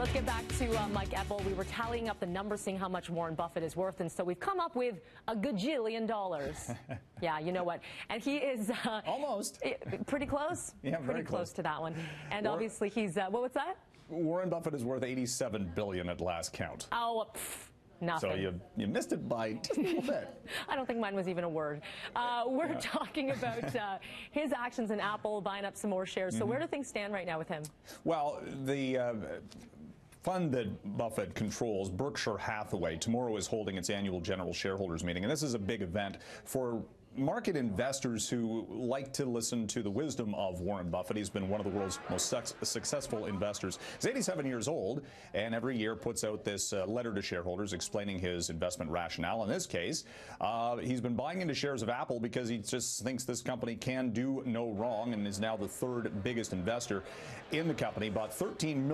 let's get back to Mike Eppel. We were tallying up the numbers, seeing how much Warren Buffett is worth, and so we've come up with a gajillion dollars. Yeah, you know what? And he is almost pretty close. Yeah, very pretty close to that one. And obviously, he's what's that? Warren Buffett is worth $87 billion at last count. Oh. Nothing. So you missed it by just a little bit. I don't think mine was even a word. We're talking about his actions in Apple, buying up some more shares. So where do things stand right now with him? Well, the fund that Buffett controls, Berkshire Hathaway, tomorrow is holding its annual general shareholders meeting. And this is a big event for market investors who like to listen to the wisdom of Warren Buffett. He's been one of the world's most successful investors. He's 87 years old, and every year puts out this letter to shareholders explaining his investment rationale. In this case, he's been buying into shares of Apple because he just thinks this company can do no wrong, and is now the third biggest investor in the company. Bought $13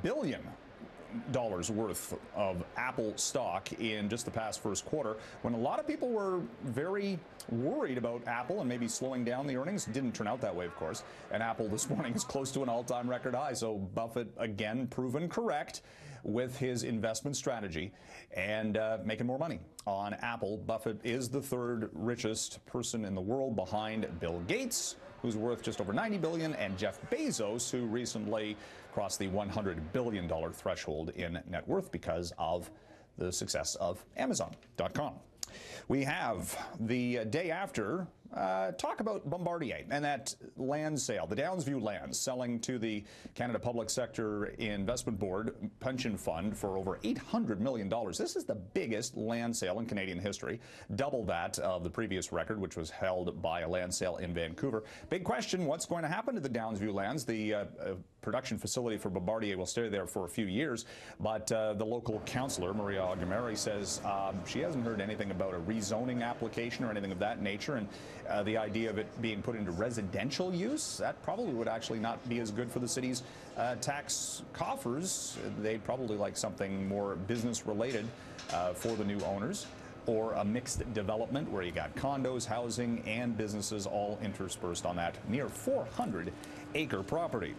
billion worth of Apple stock in just the past first quarter, when a lot of people were very worried about Apple and maybe slowing down the earnings. It didn't turn out that way, of course. And Apple this morning is close to an all-time record high. So Buffett, again, proven correct with his investment strategy and making more money on Apple. Buffett is the third richest person in the world, behind Bill Gates, who's worth just over $90 billion, and Jeff Bezos, who recently crossed the $100 billion threshold in net worth because of the success of Amazon.com. We have the day after talk about Bombardier and that land sale, the Downsview land, selling to the Canada Public Sector Investment Board pension fund for over $800 million. This is the biggest land sale in Canadian history, double that of the previous record, which was held by a land sale in Vancouver. Big question, what's going to happen to the Downsview lands? The production facility for Bombardier will stay there for a few years, but the local councillor, Maria Aguimari, says she hasn't heard anything about a rezoning application or anything of that nature, and the idea of it being put into residential use, that probably would actually not be as good for the city's tax coffers. They'd probably like something more business related for the new owners, or a mixed development where you got condos, housing, and businesses all interspersed on that near 400-acre property.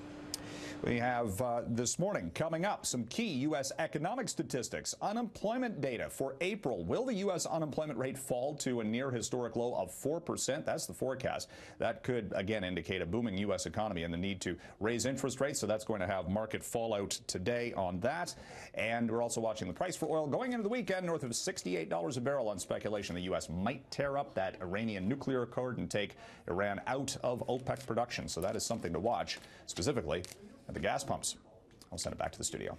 We have this morning coming up some key U.S. economic statistics. Unemployment data for April. Will the U.S. unemployment rate fall to a near historic low of 4%? That's the forecast. That could, again, indicate a booming U.S. economy and the need to raise interest rates. So that's going to have market fallout today on that. And we're also watching the price for oil going into the weekend north of $68 a barrel on speculation. The U.S. might tear up that Iranian nuclear accord and take Iran out of OPEC production. So that is something to watch, specifically at the gas pumps. I'll send it back to the studio.